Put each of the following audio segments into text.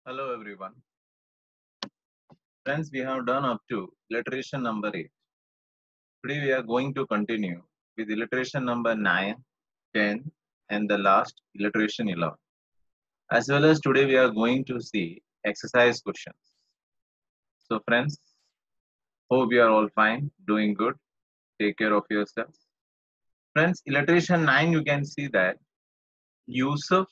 Hello everyone. Friends, we have done up to illustration number 8. Today we are going to continue with illustration number 9, 10 and the last illustration 11. As well as today we are going to see exercise questions. So friends, hope you are all fine, doing good. Take care of yourselves. Friends, illustration 9 you can see that Yusuf,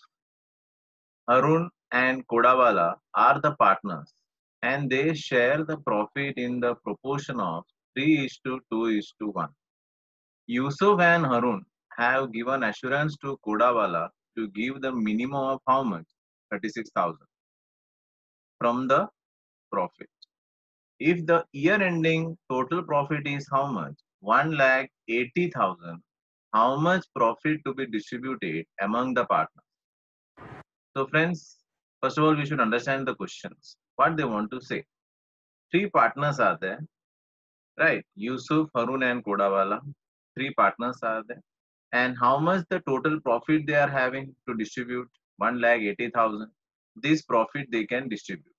Harun and Kodawala are the partners and they share the profit in the proportion of 3 is to 2 is to 1. Yusuf and Harun have given assurance to Kodawala to give the minimum of how much? 36,000 from the profit. If the year ending total profit is how much? 1,80,000. How much profit to be distributed among the partners? So friends, first of all, we should understand the questions. What they want to say. Three partners are there, right? Yusuf, Harun and Kodawala. Three partners are there. And how much the total profit they are having to distribute? 1,80,000. This profit they can distribute.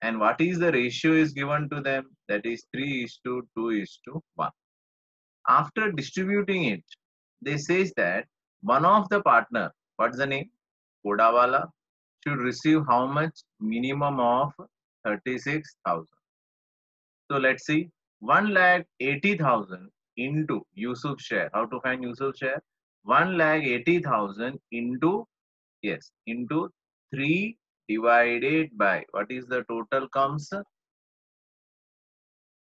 And what is the ratio is given to them? That is 3 is to 2 is to 1. After distributing it, they says that one of the partner, what's the name? Kodawala, should receive how much? Minimum of 36,000. So let's see. 1,80,000 into Yusuf share. How to find Yusuf share? 1,80,000 into, yes, into 3 divided by, what is the total comes?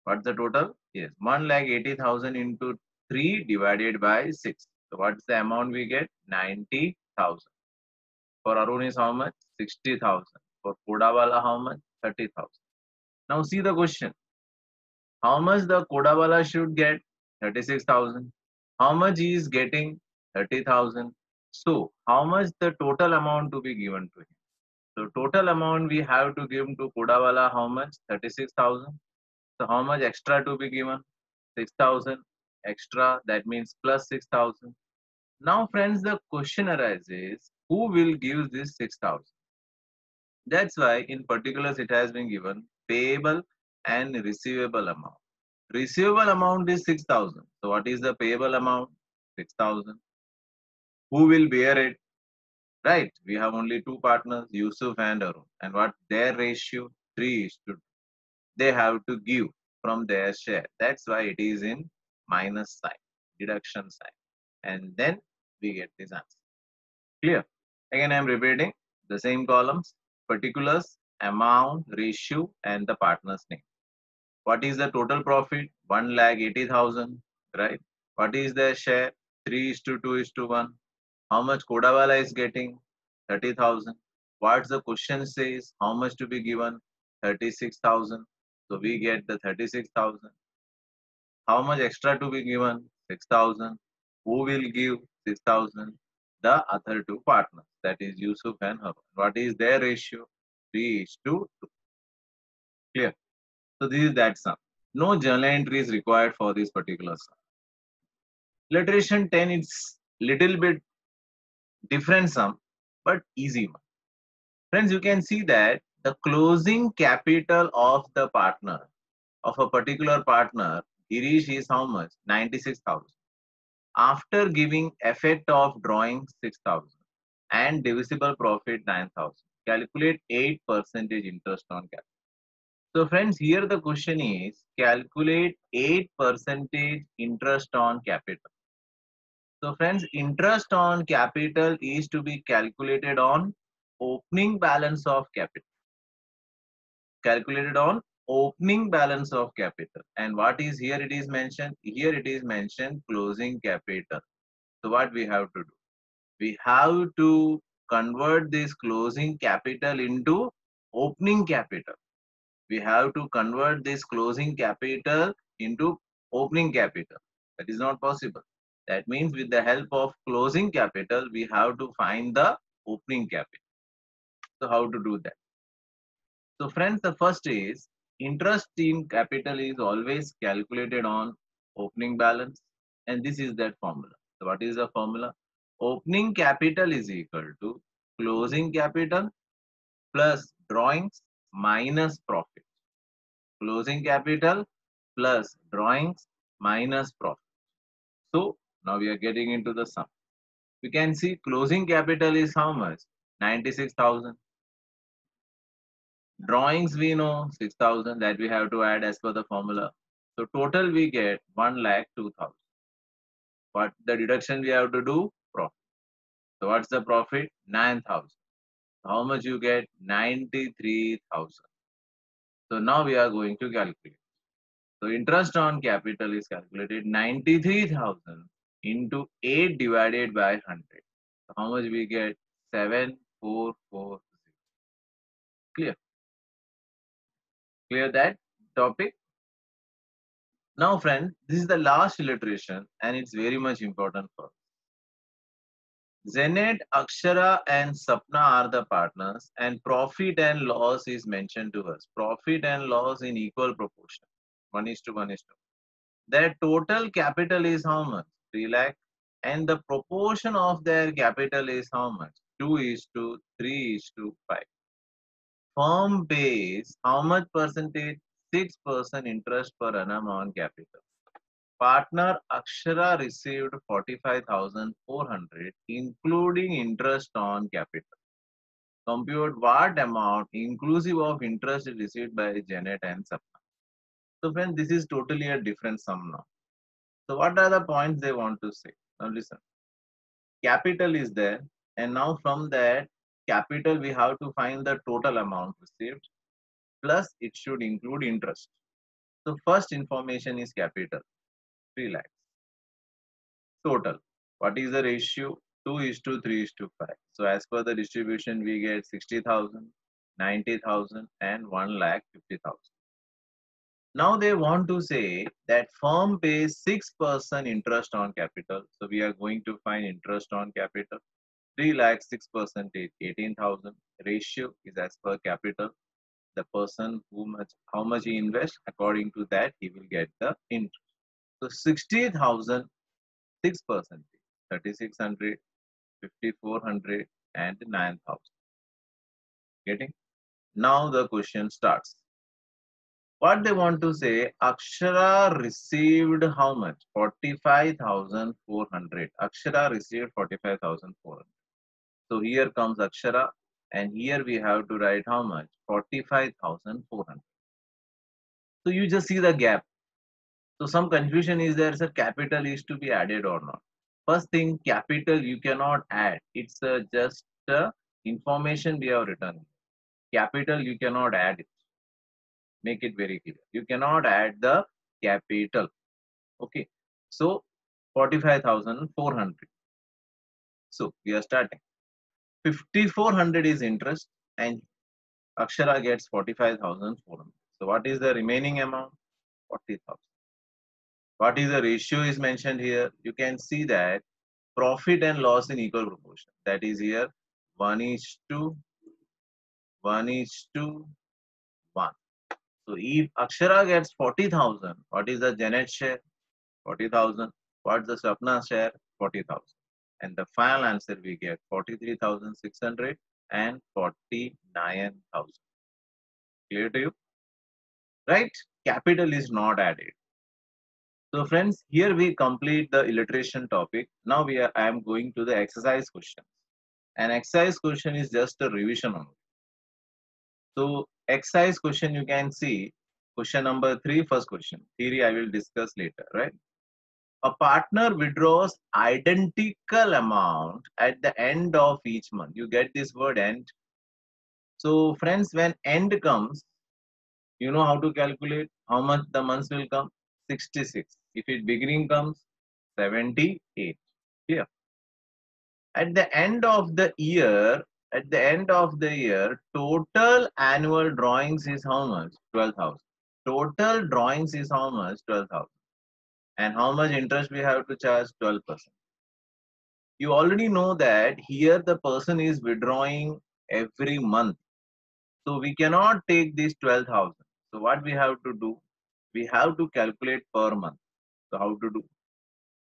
What's the total? Yes, 1,80,000 into 3 divided by 6. So what's the amount we get? 90,000. For Arun is how much? 60,000. For Kodawala how much? 30,000. Now see the question. How much the Kodawala should get? 36,000. How much he is getting? 30,000. So how much the total amount to be given to him? So total amount we have to give to Kodawala how much? 36,000. So how much extra to be given? 6,000 extra. That means plus 6,000. Now friends, the question arises, who will give this 6,000? That's why in particulars it has been given payable and receivable amount. Receivable amount is 6,000. So what is the payable amount? 6,000. Who will bear it? Right. We have only two partners, Yusuf and Arun. And what their ratio? 3 is to 2. They have to give from their share. That's why it is in minus sign, deduction sign. And then we get this answer. Clear? Again, I am repeating the same columns, particulars, amount, ratio, and the partner's name. What is the total profit? 1,80,000, right? What is their share? 3 is to 2 is to 1. How much Kodawala is getting? 30,000. What's the question says? How much to be given? 36,000. So we get the 36,000. How much extra to be given? 6,000. Who will give 6,000? The other two partners, that is Yusuf and Harun. What is their ratio? 3 is to 2. Clear? So this is that sum. No journal entry is required for this particular sum. Illustration 10, it's little bit different sum, but easy one. Friends, you can see that the closing capital of the partner, of a particular partner, Girish, is how much? 96,000. After giving effect of drawing 6,000 and divisible profit 9,000, calculate 8% interest on capital. So friends, here the question is calculate 8% interest on capital. So friends, interest on capital is to be calculated on opening balance of capital. Calculated on opening balance of capital. And what is here it is mentioned? Here it is mentioned closing capital. So what we have to do? We have to convert this closing capital into opening capital. We have to convert this closing capital into opening capital. That is not possible. That means with the help of closing capital, we have to find the opening capital. So how to do that? So friends, the first is interest in capital is always calculated on opening balance, and this is that formula. So what is the formula? Opening capital is equal to closing capital plus drawings minus profit. Closing capital plus drawings minus profit. So now we are getting into the sum. We can see closing capital is how much? 96,000. Drawings we know 6,000 that we have to add as per the formula. So total we get 1,02,000. What the deduction we have to do? Profit. So what's the profit? 9,000. How much you get? 93,000. So now we are going to calculate. So interest on capital is calculated 93,000 into 8 divided by 100. So how much we get? 7,440. Clear? Clear that topic? Now friend, this is the last illustration and it's very much important for us. Zenet, Akshara and Sapna are the partners and profit and loss is mentioned to us. Profit and loss in equal proportion. 1:1. Their total capital is how much? 3 lakh. And the proportion of their capital is how much? 2:3:5. Firm pays how much percentage? 6% interest per annum on capital. Partner Akshara received 45,400 including interest on capital. Compute what amount inclusive of interest received by Janet and Sapna. So friends, this is totally a different sum now. So what are the points they want to say? Now listen. Capital is there and now from that capital we have to find the total amount received plus it should include interest. So first information is capital 3 lakhs. Total. What is the ratio? 2:3:5. So as per the distribution, we get 60,000, 90,000, and 1,50,000. Now they want to say that firm pays 6% interest on capital. So we are going to find interest on capital. 3 lakhs 6% is 18,000. Ratio is as per capital. The person how much he invests, according to that he will get the interest. So 60,000 6%, 3,600, 5,400, and 9,000. Getting? Now the question starts. What they want to say, Akshara received how much? 45,400. Akshara received 45,400. So here comes Akshara, and here we have to write how much? 45,400. So you just see the gap. So some confusion is there, sir, capital is to be added or not. First thing, capital you cannot add. It's just information we have written. Capital you cannot add it. Make it very clear. You cannot add the capital. Okay. So 45,400. So we are starting. 5,400 is interest and Akshara gets 45,400. So what is the remaining amount? 40,000. What is the ratio is mentioned here? You can see that profit and loss in equal proportion. That is here 1:1:1. So if Akshara gets 40,000, what is the Janet share? 40,000. What's the Sapna share? 40,000. And the final answer we get 43,600 and 49,000. Clear to you? Right? Capital is not added. So friends, here we complete the illustration topic. Now I am going to the exercise question. An exercise question is just a revision only. So exercise question you can see question number 3, first question. Theory I will discuss later, right? A partner withdraws identical amount at the end of each month. You get this word end. So friends, when end comes, you know how to calculate how much the months will come? 66. If it beginning comes, 78. Clear? At the end of the year, total annual drawings is how much? 12,000. Total drawings is how much? 12,000. And how much interest we have to charge? 12%. You already know that here the person is withdrawing every month. So we cannot take this 12,000. So what we have to do? We have to calculate per month. So how to do?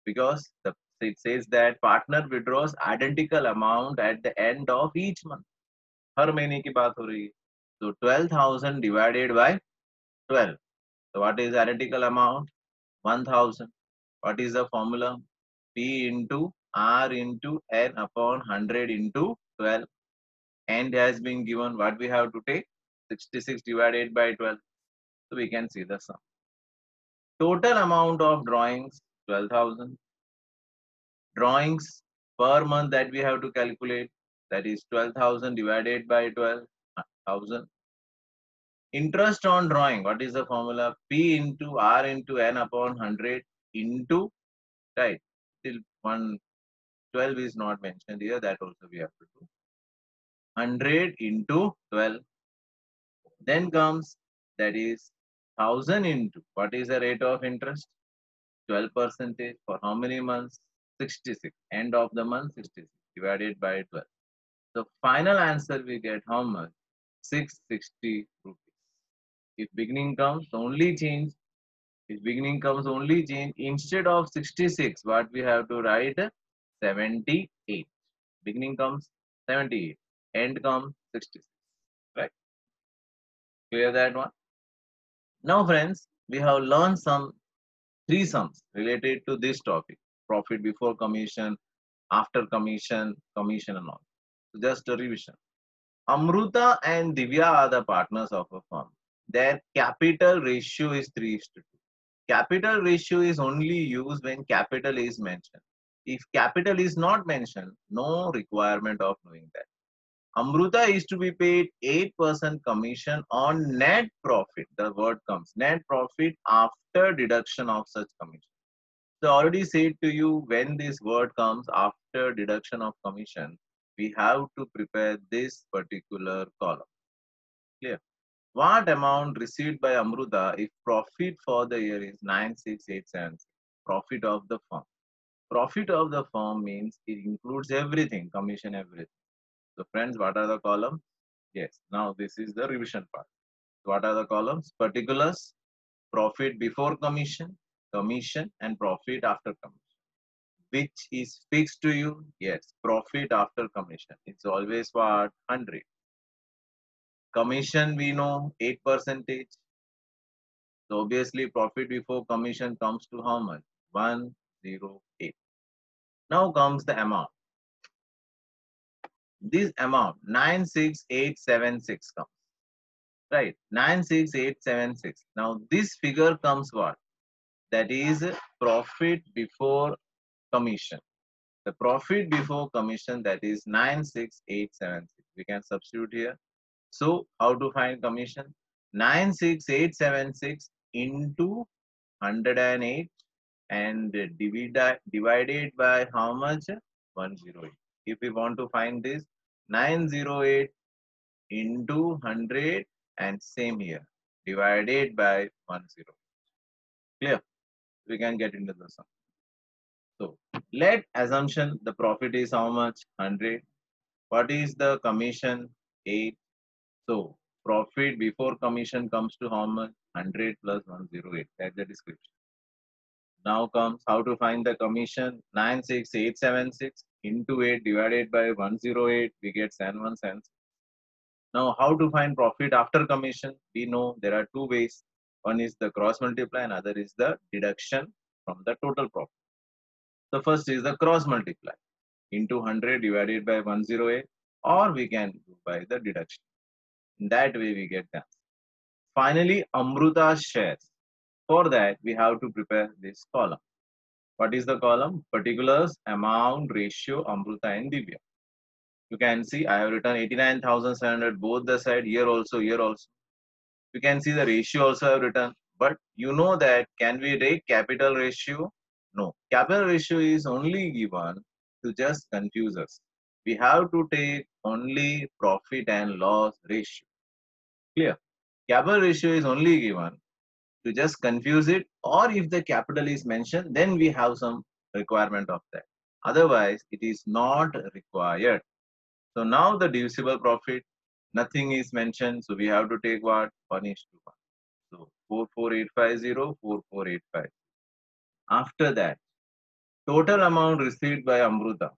Because it says that partner withdraws identical amount at the end of each month. हर महीने की बात हो रही है. So 12,000 divided by 12. So what is arithmetical amount? 1000. What is the formula? P into R into N upon 100 into 12. And has been given. What we have to take? 66 divided by 12. So we can see the sum. Total amount of drawings 12,000. Drawings per month that we have to calculate, that is 12,000 divided by 12,000. Interest on drawing, what is the formula? P into R into N upon 100 into, right, till 112 is not mentioned here, that also we have to do. 100 into 12. Then comes, that is 1000 into, what is the rate of interest? 12% for how many months? 66. End of the month 66 divided by 12. The final answer we get how much? 660 rupees. If beginning comes only change, if beginning comes only change, instead of 66, what we have to write? 78. Beginning comes 78. End comes 66. Right? Clear that one? Now friends, we have learned some three sums related to this topic. Profit before commission, after commission, commission and all. So just a revision. Amruta and Divya are the partners of a firm. Their capital ratio is 3:2. Capital ratio is only used when capital is mentioned. If capital is not mentioned, no requirement of knowing that. Amruta is to be paid 8% commission on net profit. The word comes net profit after deduction of such commission. So I already said to you, when this word comes after deduction of commission, we have to prepare this particular column. Clear? What amount received by Amruta if profit for the year is 96876? Profit of the firm. Profit of the firm means it includes everything, commission, everything. So friends, what are the columns? Yes, now this is the revision part. What are the columns? Particulars, profit before commission, commission and profit after commission. Which is fixed to you? Yes, profit after commission. It's always what? 100. Commission we know 8%. So obviously profit before commission comes to how much? 108. Now comes the amount. This amount 96876 comes. Right, 96876. Now this figure comes what? That is profit before commission. The profit before commission, that is 96876. We can substitute here. So how to find commission? 96876 into 108 and divided by how much? 108. If we want to find this, 908 into 100 and same here, divided by 10. Clear? We can get into the sum. So let assumption the profit is how much? 100. What is the commission? 8. So profit before commission comes to how much? 100 plus 108. That's the description. Now comes how to find the commission. 96876 into 8 divided by 108. We get 71 cents. Now how to find profit after commission? We know there are two ways. One is the cross multiply and other is the deduction from the total profit. The first is the cross multiply into 100 divided by 108, or we can do by the deduction. In that way we get the answer. Finally, Amruta shares. For that we have to prepare this column. What is the column? Particulars, amount, ratio, Amruta and Divya. You can see I have written 89,700 both the side, here also, here also. You can see the ratio also I have written. But you know that can we take capital ratio? No. Capital ratio is only given to just confuse us. We have to take only profit and loss ratio. Clear? Capital ratio is only given to just confuse it, or if the capital is mentioned, then we have some requirement of that. Otherwise, it is not required. So now the divisible profit, nothing is mentioned. So we have to take what? 1:1. So 44850, 4485. After that, total amount received by Amruta,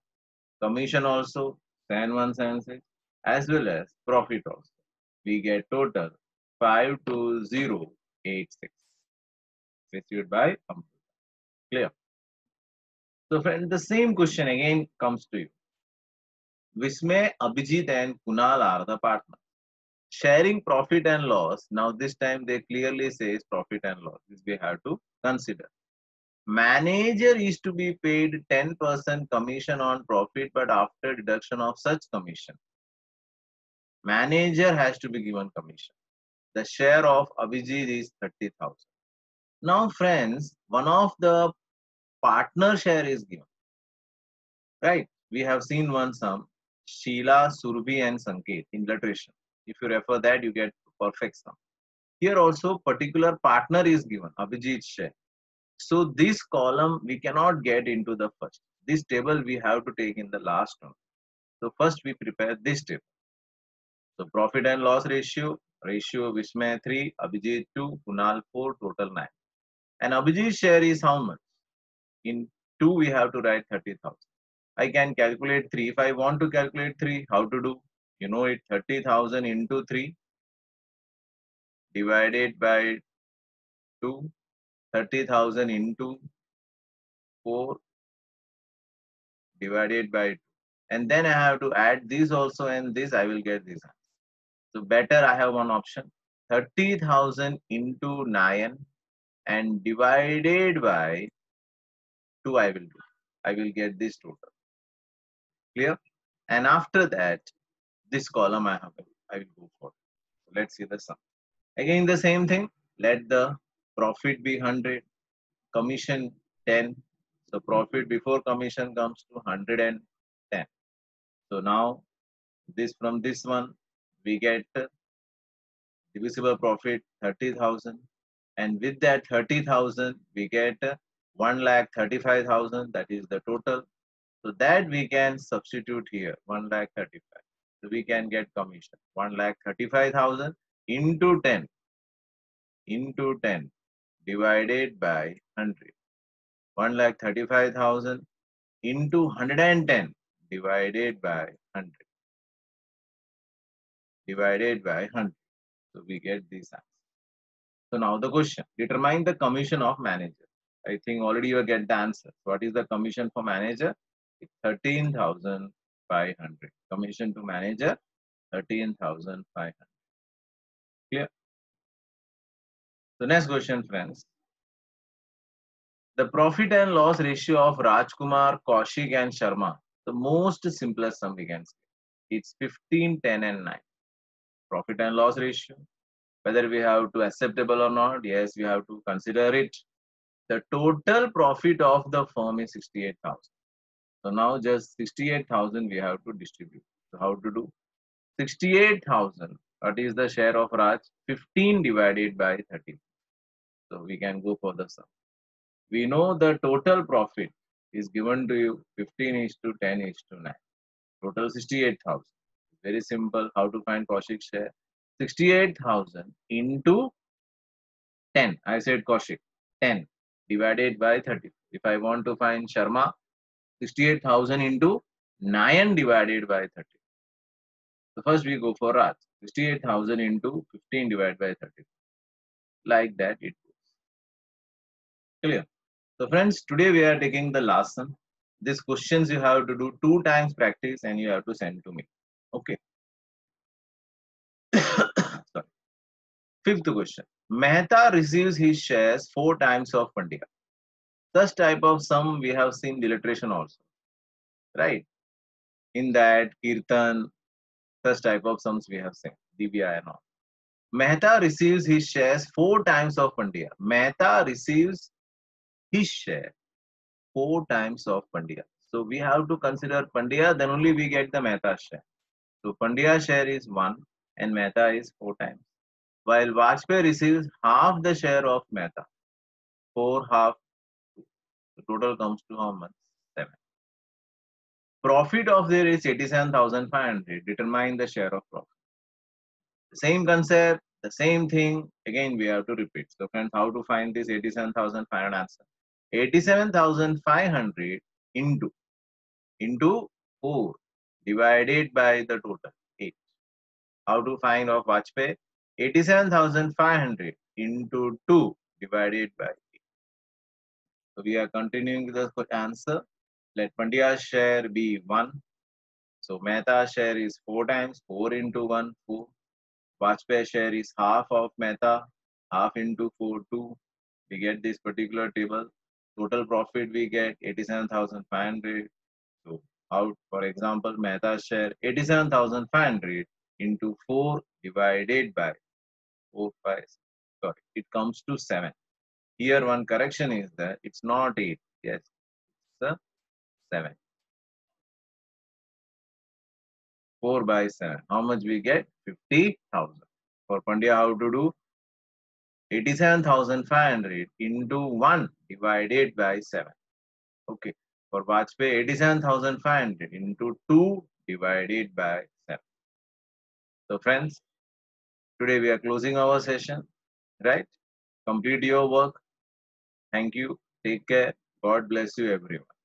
commission also 7176, as well as profit also. we get total 52086 received by Amruta. Clear? So friend, the same question again comes to you. Vismay, Abhijit and Kunal are the partners. Sharing profit and loss. Now this time they clearly says profit and loss. This we have to consider. Manager is to be paid 10% commission on profit, but after deduction of such commission, manager has to be given commission. The share of Abhijit is 30,000. Now friends, one of the partner share is given. Right? We have seen one sum, Sheila, Surbhi and Sanket in illustration. If you refer that, you get perfect sum. Here also particular partner is given, Abhijit's share. So this column we cannot get into the first. This table we have to take in the last one. So first we prepare this table. So profit and loss ratio Vismay 3, Abhijit 2, Kunal 4, total 9. And Abhijit's share is how much? In 2 we have to write 30,000. I can calculate 3. If I want to calculate 3, how to do? You know it, 30,000 into 3 divided by 2, 30,000 into 4 divided by 2. And then I have to add this also and this, I will get this. So better I have one option, 30,000 into 9 and divided by 2 I will do. I will get this total. Clear? And after that, this column I will go for. So let's see the sum. Again the same thing, let the profit be 100, commission 10. So profit before commission comes to 110. So now this from this one we get divisible profit 30,000, and with that 30,000 we get 1,35,000, that is the total. So that we can substitute here 1,35,000. So we can get commission 1,35,000 into 10 divided by 100. 1,35,000 into 110 divided by 100. Divided by 100. So we get this answer. So now the question, determine the commission of manager. I think already you get the answer. What is the commission for manager? It's 13,500. Commission to manager, 13,500. Clear? So next question, friends. The profit and loss ratio of Rajkumar, Kaushik and Sharma. The most simplest sum we can say. It's 15, 10 and 9. Profit and loss ratio. Whether we have to acceptable or not, yes, we have to consider it. The total profit of the firm is 68,000. So now just 68,000 we have to distribute. So how to do? 68,000. What is the share of Raj? 15 divided by 30. So we can go for the sum. We know the total profit is given to you 15 is to 10 is to 9. Total 68,000. Very simple. How to find Kaushik's share? 68,000 into 10. I said Kaushik. 10 divided by 30. If I want to find Sharma, 68,000 into 9 divided by 30. So first we go for Raj. 68,000 into 15 divided by 30. Like that it goes. Clear? So friends, today we are taking the last sum. These questions you have to do 2 times practice and you have to send to me. Okay. Sorry. Fifth question. Mehta receives his shares 4 times of Pandya. Such type of sum we have seen illustration also. Right? In that Kirtan, such type of sums we have seen. DBI and all. Mehta receives his shares 4 times of Pandya. Mehta receives his share 4 times of Pandya. So we have to consider Pandya, then only we get the Mehta share. So Pandya share is 1 and Mehta is 4 times. While Vajpayee receives half the share of Mehta. 4 half. The total comes to how much? 7. Profit of there is 87,500. Determine the share of profit. The same concept, the same thing. Again, we have to repeat. So friends, how to find this 87,500 answer? 87,500 into 4 divided by the total 8. How to find of Vajpayee? 87,500 into 2 divided by 8. So we are continuing with the answer. Let Pandya's share be 1. So Mehta's share is 4 times 4 into 1, 4. Vajpayee's share is half of Mehta, half into 4, 2. We get this particular table. Total profit we get 87,500. So out, for example, Mehta's share 87,500 into 4 divided by 4, 5, sorry, it comes to 7. Here one correction is that it's not 8. Yes, it's a 7. 4 by 7. How much we get? 50,000. For Pandya, how to do? 87,500 into 1 divided by 7. Okay. For Vajpayee, 87,500 into 2 divided by 7. So friends, today we are closing our session, right? Complete your work. Thank you. Take care. God bless you everyone.